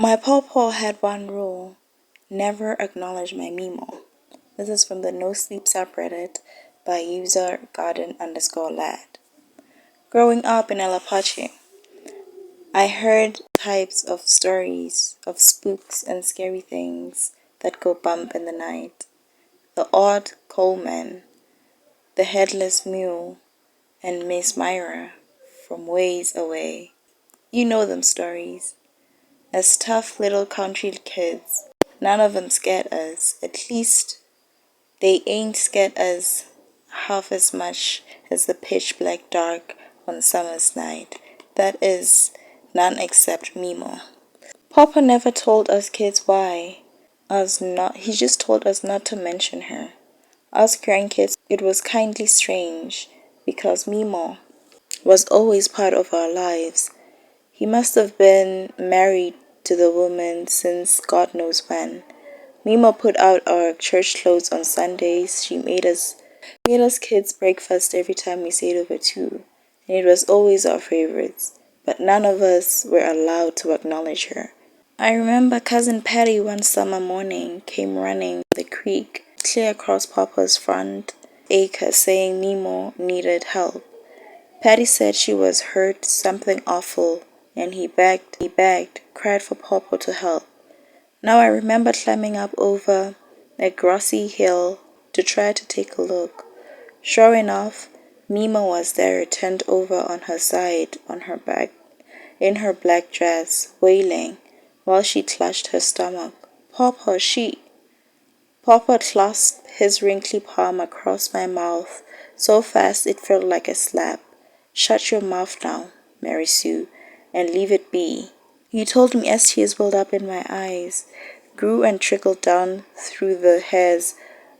My Papaw had one rule: never acknowledge my Memaw. This is from the No Sleep subreddit by user garden_lad. Growing up in El Apache, I heard types of stories of spooks and scary things that go bump in the night. The odd coalman, the headless mule, and Miss Myra from ways away. You know them stories. As tough little country kids, none of them scared us. At least they ain't scared us half as much as the pitch black dark on summer's night. That is, none except Memaw. Papa never told us kids why. He just told us not to mention her. Us grandkids, it was kindly strange because Memaw was always part of our lives. He must have been married to the woman since God knows when. Memaw put out our church clothes on Sundays. She made us kids breakfast every time we stayed over too, and it was always our favorites. But none of us were allowed to acknowledge her. I remember cousin Patty one summer morning came running the creek clear across Papa's front acre saying Memaw needed help. Patty said she was hurt something awful, and he begged, cried for Papa to help. Now I remember climbing up over a grassy hill to try to take a look. Sure enough, Memaw was there, turned over on her side, on her back, in her black dress, wailing, while she clutched her stomach. Papa clasped his wrinkly palm across my mouth so fast it felt like a slap. Shut your mouth now, Mary Sue, and leave it be. He told me as tears welled up in my eyes, grew and trickled down through the hairs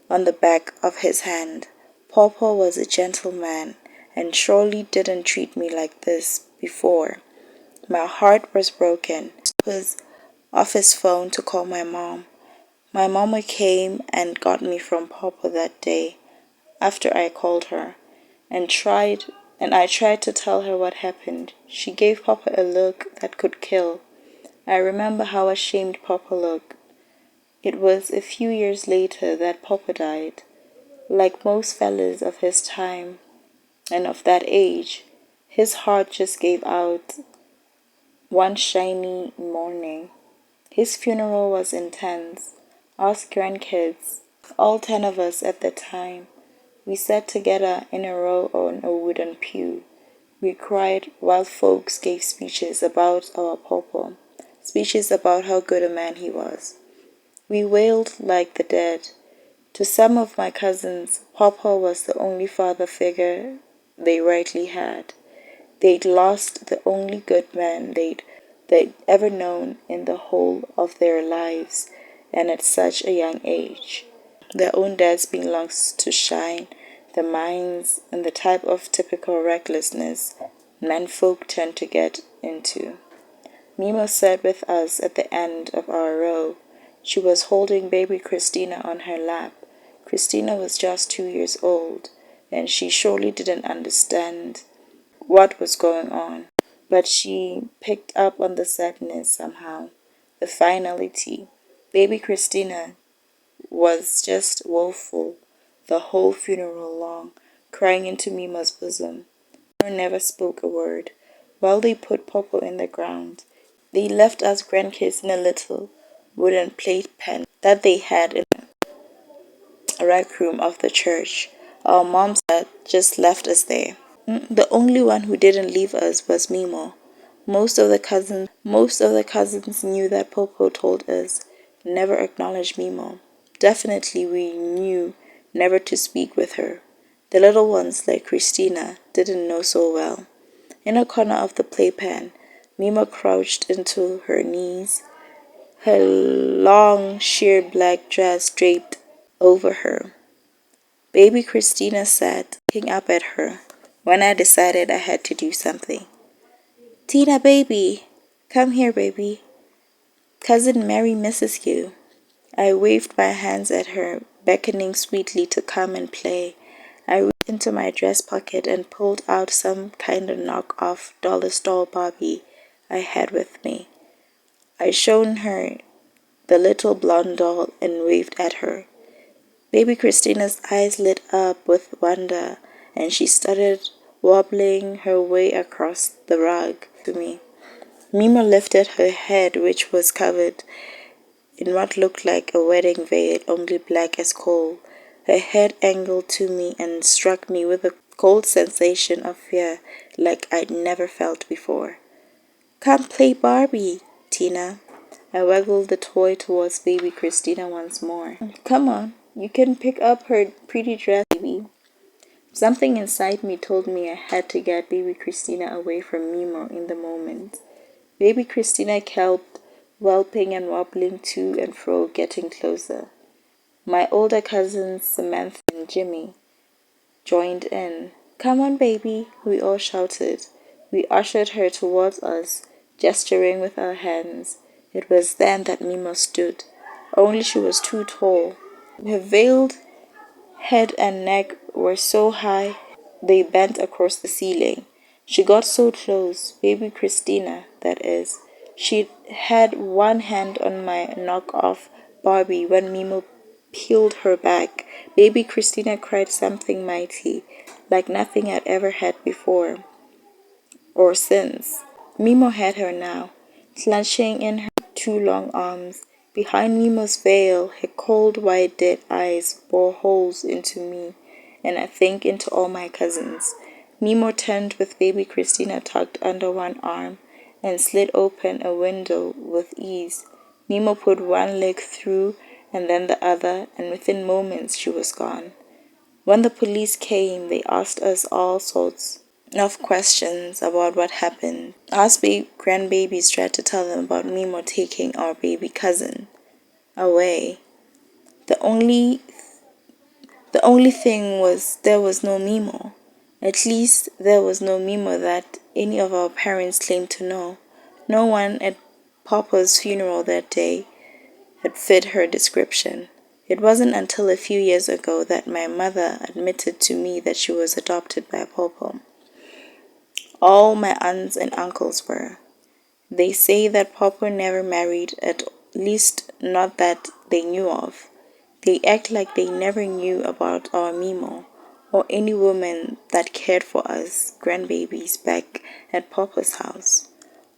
on the back of his hand. Papa was a gentleman, and surely didn't treat me like this before. My heart was broken. He was off his phone to call my mom. My mama came and got me from Papa that day after I called her, and I tried to tell her what happened. She gave Papa a look that could kill. I remember how ashamed Papa looked. It was a few years later that Papa died. Like most fellas of his time and of that age, his heart just gave out one shiny morning. His funeral was intense. Us grandkids, all 10 of us at the time, we sat together in a row on a wooden pew. We cried while folks gave speeches about our Papa, speeches about how good a man he was. We wailed like the dead. To some of my cousins, Papa was the only father figure they rightly had. They'd lost the only good man they'd ever known in the whole of their lives, and at such a young age. Their own dads being lungs to shine, the minds, and the type of typical recklessness menfolk tend to get into. Memaw sat with us at the end of our row. She was holding baby Christina on her lap. Christina was just 2 years old, and she surely didn't understand what was going on. But she picked up on the sadness somehow, the finality. Baby Christina was just woeful the whole funeral long, crying into Memaw's bosom. Memaw never spoke a word. While they put Papa in the ground, they left us grandkids in a little wooden playpen that they had in the rec room of the church. Our moms had just left us there. The only one who didn't leave us was Memaw. Most of the cousins knew that Popo told us never acknowledge Memaw. Definitely we knew never to speak with her. The little ones, like Christina, didn't know so well. In a corner of the playpen, Memaw crouched into her knees, her long, sheer black dress draped over her. Baby Christina sat, looking up at her, when I decided I had to do something. Tina, baby. Come here, baby. Cousin Mary misses you. I waved my hands at her, beckoning sweetly to come and play. I reached into my dress pocket and pulled out some kind of knock-off dollar store Barbie I had with me. I shown her the little blonde doll and waved at her. Baby Christina's eyes lit up with wonder, and she started wobbling her way across the rug to me. Memaw lifted her head, which was covered in what looked like a wedding veil, only black as coal. Her head angled to me and struck me with a cold sensation of fear like I'd never felt before. Come play Barbie, Tina. I waggled the toy towards baby Christina once more. Come on, you can pick up her pretty dress, baby. Something inside me told me I had to get baby Christina away from Memaw in the moment. Baby Christina kept whelping and wobbling to and fro, getting closer. My older cousins, Samantha and Jimmy, joined in. Come on, baby, we all shouted. We ushered her towards us, gesturing with our hands. It was then that Memaw stood, only she was too tall. Her veiled head and neck were so high they bent across the ceiling. She got so close, baby Christina, that is. She had one hand on my knockoff Barbie when Memaw peeled her back. Baby Christina cried something mighty, like nothing I'd ever had before or since. Memaw had her now, clutching in her two long arms. Behind Memaw's veil, her cold white dead eyes bore holes into me, and I think into all my cousins. Memaw turned with baby Christina tucked under one arm and slid open a window with ease. Memaw put one leg through and then the other, and within moments she was gone. When the police came, they asked us all sorts of questions about what happened. Us grandbabies tried to tell them about Memaw taking our baby cousin away. The only thing was there was no Memaw. At least there was no Memaw that any of our parents claimed to know. No one at Papa's funeral that day had fit her description. It wasn't until a few years ago that my mother admitted to me that she was adopted by Papaw. All my aunts and uncles were. They say that Papaw never married, at least not that they knew of. They act like they never knew about our Memaw or any woman that cared for us grandbabies back at Papa's house.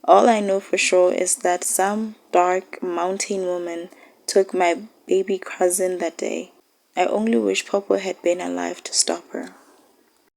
All I know for sure is that some dark mountain woman took my baby cousin that day. I only wish Papaw had been alive to stop her.